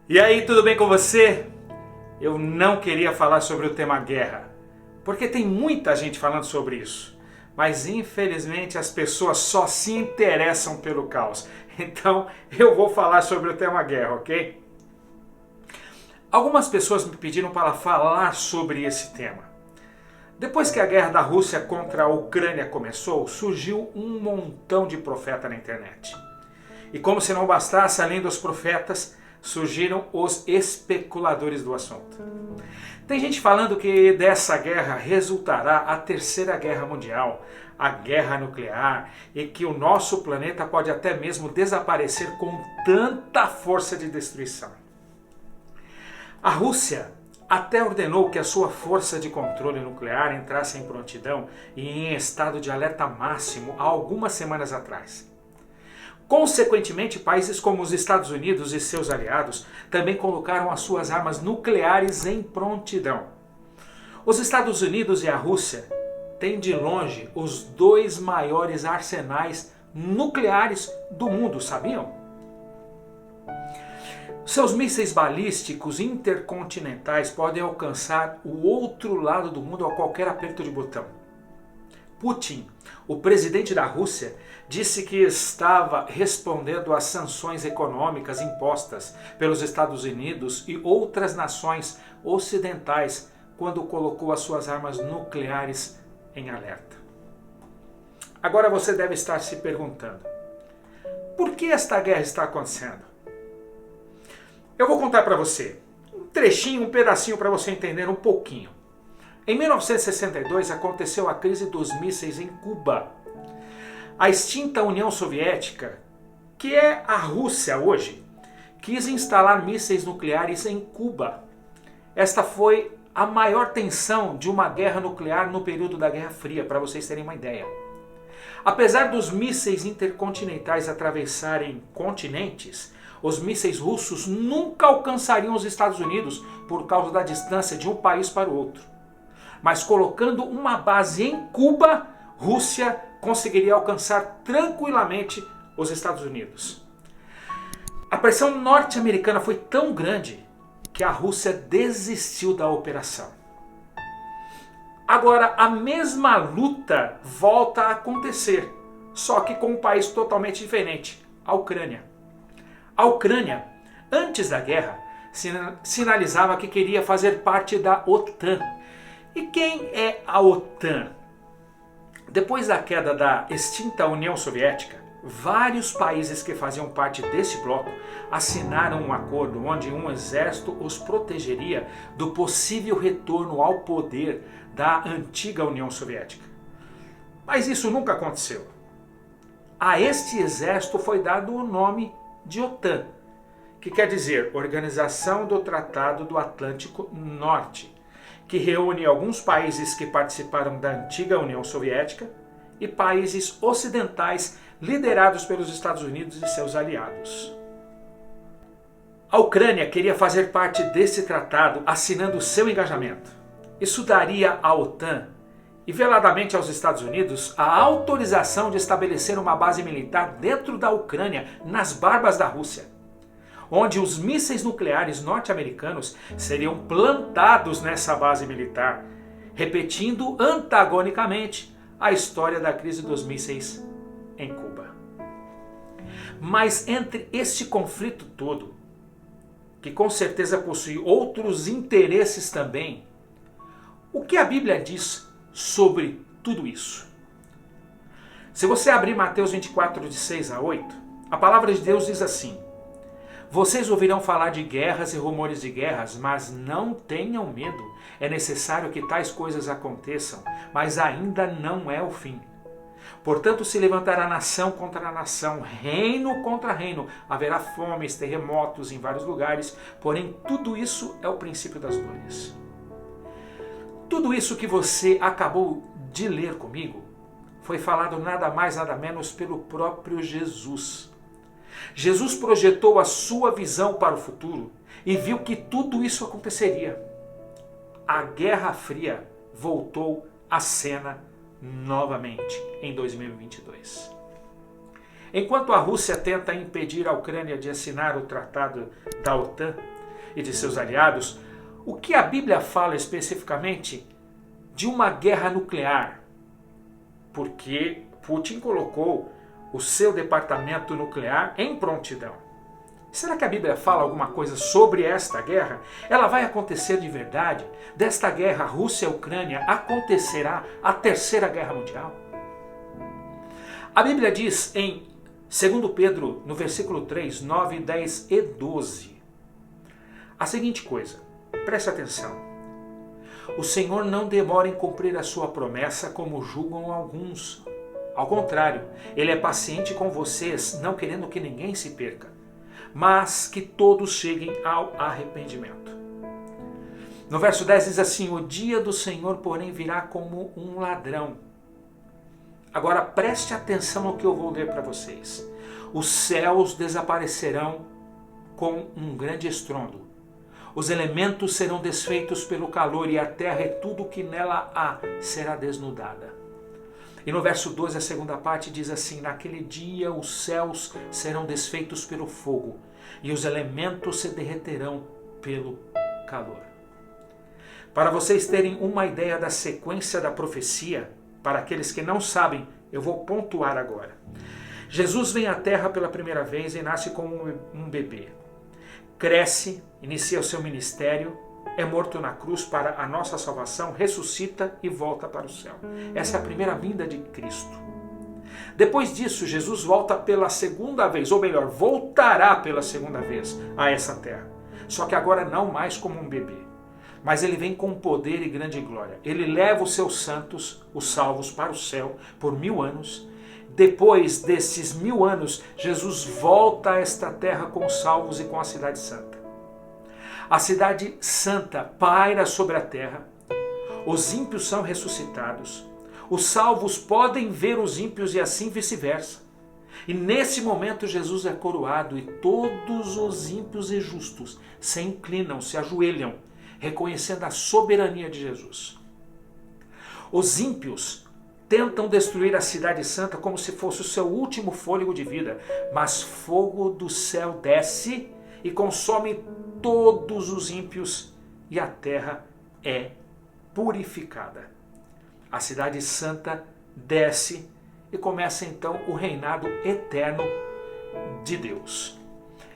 E aí, tudo bem com você? Eu não queria falar sobre o tema guerra, porque tem muita gente falando sobre isso. Mas infelizmente as pessoas só se interessam pelo caos. Então eu vou falar sobre o tema guerra, ok? Algumas pessoas me pediram para falar sobre esse tema. Depois que a guerra da Rússia contra a Ucrânia começou, surgiu um montão de profeta na internet. E como se não bastasse, além dos profetas, surgiram os especuladores do assunto. Tem gente falando que dessa guerra resultará a Terceira Guerra Mundial, a guerra nuclear, e que o nosso planeta pode até mesmo desaparecer com tanta força de destruição. A Rússia até ordenou que a sua força de controle nuclear entrasse em prontidão e em estado de alerta máximo há algumas semanas atrás. Consequentemente, países como os Estados Unidos e seus aliados também colocaram as suas armas nucleares em prontidão. Os Estados Unidos e a Rússia têm de longe os dois maiores arsenais nucleares do mundo, sabiam? Seus mísseis balísticos intercontinentais podem alcançar o outro lado do mundo a qualquer aperto de botão. Putin, o presidente da Rússia, disse que estava respondendo às sanções econômicas impostas pelos Estados Unidos e outras nações ocidentais quando colocou as suas armas nucleares em alerta. Agora você deve estar se perguntando: por que esta guerra está acontecendo? Eu vou contar para você um trechinho, um pedacinho para você entender um pouquinho. Em 1962 aconteceu a crise dos mísseis em Cuba. A extinta União Soviética, que é a Rússia hoje, quis instalar mísseis nucleares em Cuba. Esta foi a maior tensão de uma guerra nuclear no período da Guerra Fria, para vocês terem uma ideia. Apesar dos mísseis intercontinentais atravessarem continentes, os mísseis russos nunca alcançariam os Estados Unidos por causa da distância de um país para o outro. Mas colocando uma base em Cuba, Rússia conseguiria alcançar tranquilamente os Estados Unidos. A pressão norte-americana foi tão grande que a Rússia desistiu da operação. Agora, a mesma luta volta a acontecer, só que com um país totalmente diferente, a Ucrânia. A Ucrânia, antes da guerra, sinalizava que queria fazer parte da OTAN. E quem é a OTAN? Depois da queda da extinta União Soviética, vários países que faziam parte desse bloco assinaram um acordo onde um exército os protegeria do possível retorno ao poder da antiga União Soviética. Mas isso nunca aconteceu. A este exército foi dado o nome de OTAN, que quer dizer Organização do Tratado do Atlântico Norte, que reúne alguns países que participaram da antiga União Soviética e países ocidentais liderados pelos Estados Unidos e seus aliados. A Ucrânia queria fazer parte desse tratado assinando seu engajamento. Isso daria à OTAN e veladamente aos Estados Unidos a autorização de estabelecer uma base militar dentro da Ucrânia, nas barbas da Rússia, onde os mísseis nucleares norte-americanos seriam plantados nessa base militar, repetindo antagonicamente a história da crise dos mísseis em Cuba. Mas entre este conflito todo, que com certeza possui outros interesses também, o que a Bíblia diz sobre tudo isso? Se você abrir Mateus 24, de 6 a 8, a palavra de Deus diz assim: vocês ouvirão falar de guerras e rumores de guerras, mas não tenham medo. É necessário que tais coisas aconteçam, mas ainda não é o fim. Portanto, se levantará nação contra nação, reino contra reino. Haverá fomes, terremotos em vários lugares, porém tudo isso é o princípio das dores. Tudo isso que você acabou de ler comigo foi falado nada mais nada menos pelo próprio Jesus. Jesus projetou a sua visão para o futuro e viu que tudo isso aconteceria. A Guerra Fria voltou à cena novamente em 2022. Enquanto a Rússia tenta impedir a Ucrânia de assinar o tratado da OTAN, e de seus aliados, o que a Bíblia fala especificamente de uma guerra nuclear, porque Putin colocou o seu departamento nuclear em prontidão. Será que a Bíblia fala alguma coisa sobre esta guerra? Ela vai acontecer de verdade? Desta guerra Rússia-Ucrânia acontecerá a Terceira Guerra Mundial? A Bíblia diz em 2 Pedro, no versículo 3, 9, 10 e 12, a seguinte coisa, preste atenção. O Senhor não demora em cumprir a sua promessa, como julgam alguns. Ao contrário, Ele é paciente com vocês, não querendo que ninguém se perca, mas que todos cheguem ao arrependimento. No verso 10 diz assim: o dia do Senhor, porém, virá como um ladrão. Agora preste atenção no que eu vou ler para vocês. Os céus desaparecerão com um grande estrondo. Os elementos serão desfeitos pelo calor e a terra e tudo o que nela há será desnudada. E no verso 12, a segunda parte diz assim: naquele dia os céus serão desfeitos pelo fogo e os elementos se derreterão pelo calor. Para vocês terem uma ideia da sequência da profecia, para aqueles que não sabem, eu vou pontuar agora. Jesus vem à terra pela primeira vez e nasce como um bebê. Cresce, inicia o seu ministério, é morto na cruz para a nossa salvação, ressuscita e volta para o céu. Essa é a primeira vinda de Cristo. Depois disso, Jesus volta pela segunda vez, ou melhor, voltará pela segunda vez a essa terra. Só que agora não mais como um bebê, mas ele vem com poder e grande glória. Ele leva os seus santos, os salvos, para o céu por 1000 anos. Depois desses 1000 anos, Jesus volta a esta terra com os salvos e com a cidade santa. A cidade santa paira sobre a terra, os ímpios são ressuscitados, os salvos podem ver os ímpios e assim vice-versa. E nesse momento Jesus é coroado e todos os ímpios e justos se inclinam, se ajoelham, reconhecendo a soberania de Jesus. Os ímpios tentam destruir a cidade santa como se fosse o seu último fôlego de vida, mas fogo do céu desce e consome todos os ímpios e a terra é purificada. A cidade santa desce e começa então o reinado eterno de Deus.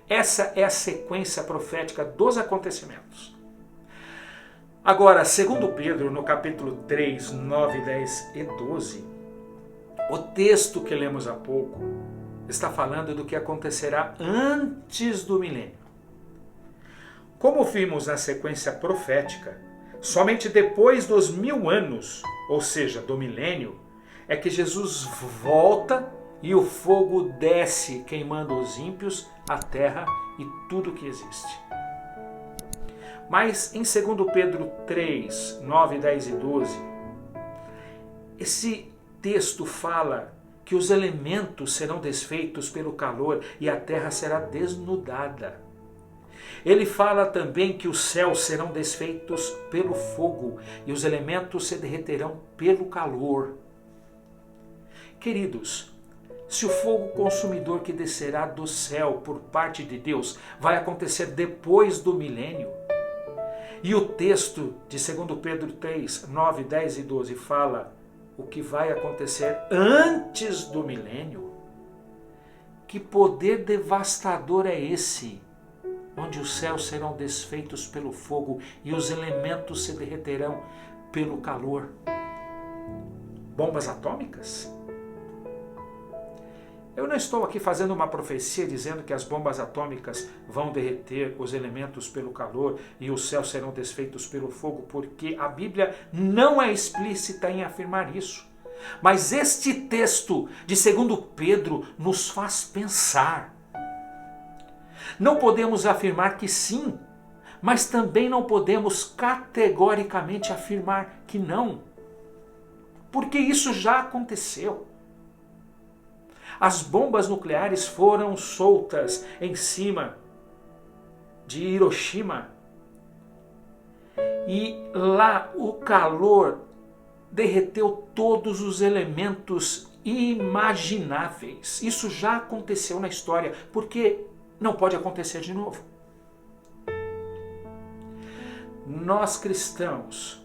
Essa é a sequência profética dos acontecimentos. Agora, segundo Pedro, no capítulo 3, 9, 10 e 12, o texto que lemos há pouco está falando do que acontecerá antes do milênio. Como vimos na sequência profética, somente depois dos 1000 anos, ou seja, do milênio, é que Jesus volta e o fogo desce, queimando os ímpios, a terra e tudo que existe. Mas em 2 Pedro 3, 9, 10 e 12, esse texto fala que os elementos serão desfeitos pelo calor e a terra será desnudada. Ele fala também que os céus serão desfeitos pelo fogo e os elementos se derreterão pelo calor. Queridos, se o fogo consumidor que descerá do céu por parte de Deus vai acontecer depois do milênio, e o texto de 2 Pedro 3, 9, 10 e 12 fala o que vai acontecer antes do milênio, que poder devastador é esse, onde os céus serão desfeitos pelo fogo e os elementos se derreterão pelo calor? Bombas atômicas? Eu não estou aqui fazendo uma profecia dizendo que as bombas atômicas vão derreter os elementos pelo calor e os céus serão desfeitos pelo fogo, porque a Bíblia não é explícita em afirmar isso. Mas este texto de 2 Pedro nos faz pensar. Não podemos afirmar que sim, mas também não podemos categoricamente afirmar que não, porque isso já aconteceu. As bombas nucleares foram soltas em cima de Hiroshima e lá o calor derreteu todos os elementos imagináveis. Isso já aconteceu na história, porque não pode acontecer de novo. Nós cristãos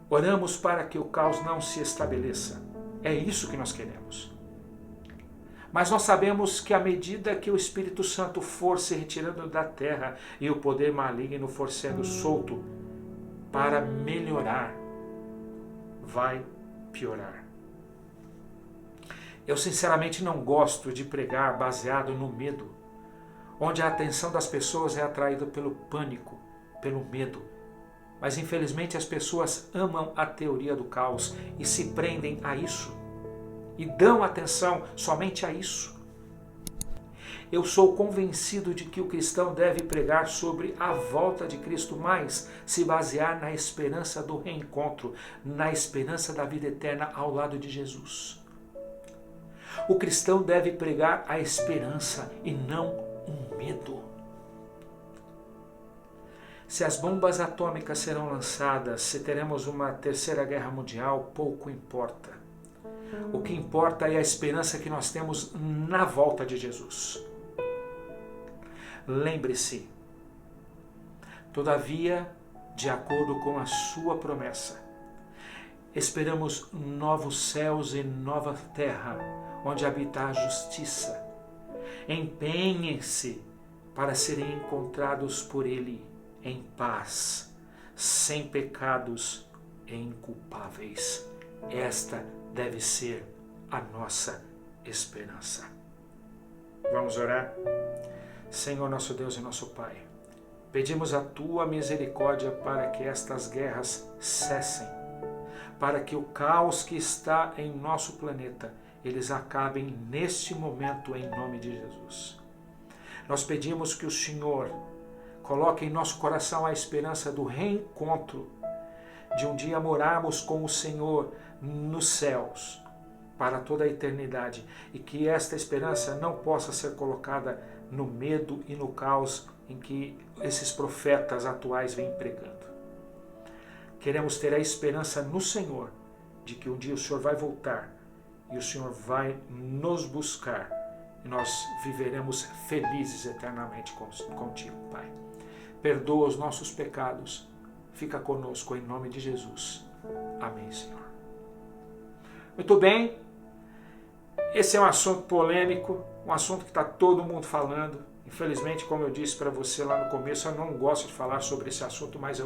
oramos para que o caos não se estabeleça. É isso que nós queremos. Mas nós sabemos que à medida que o Espírito Santo for se retirando da terra e o poder maligno for sendo solto para melhorar, vai piorar. Eu sinceramente não gosto de pregar baseado no medo, onde a atenção das pessoas é atraída pelo pânico, pelo medo. Mas infelizmente as pessoas amam a teoria do caos e se prendem a isso. E dão atenção somente a isso. Eu sou convencido de que o cristão deve pregar sobre a volta de Cristo, mas se basear na esperança do reencontro, na esperança da vida eterna ao lado de Jesus. O cristão deve pregar a esperança e não o medo. Se as bombas atômicas serão lançadas, se teremos uma terceira guerra mundial, pouco importa. O que importa é a esperança que nós temos na volta de Jesus. Lembre-se, todavia, de acordo com a sua promessa, esperamos novos céus e nova terra, onde habita a justiça. Empenhem-se para serem encontrados por Ele em paz, sem pecados e inculpáveis. Esta deve ser a nossa esperança. Vamos orar? Senhor nosso Deus e nosso Pai, pedimos a Tua misericórdia para que estas guerras cessem, para que o caos que está em nosso planeta, eles acabem neste momento em nome de Jesus. Nós pedimos que o Senhor coloque em nosso coração a esperança do reencontro, de um dia morarmos com o Senhor nos céus para toda a eternidade, e que esta esperança não possa ser colocada no medo e no caos em que esses profetas atuais vêm pregando. Queremos ter a esperança no Senhor de que um dia o Senhor vai voltar e o Senhor vai nos buscar e nós viveremos felizes eternamente contigo, Pai. Perdoa os nossos pecados, fica conosco em nome de Jesus. Amém, Senhor. Muito bem, esse é um assunto polêmico, um assunto que está todo mundo falando. Infelizmente, como eu disse para você lá no começo, eu não gosto de falar sobre esse assunto, mas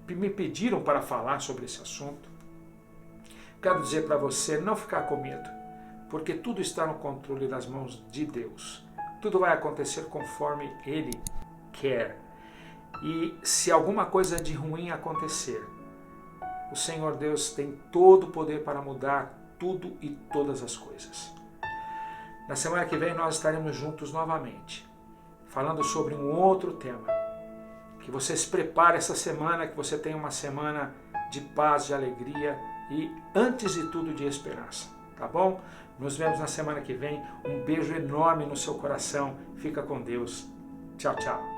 me pediram para falar sobre esse assunto. Quero dizer para você não ficar com medo, porque tudo está no controle das mãos de Deus. Tudo vai acontecer conforme Ele quer. E se alguma coisa de ruim acontecer, o Senhor Deus tem todo o poder para mudar tudo e todas as coisas. Na semana que vem nós estaremos juntos novamente, falando sobre um outro tema. Que você se prepare essa semana, que você tenha uma semana de paz, de alegria e, antes de tudo, de esperança. Tá bom? Nos vemos na semana que vem. Um beijo enorme no seu coração. Fica com Deus. Tchau, tchau.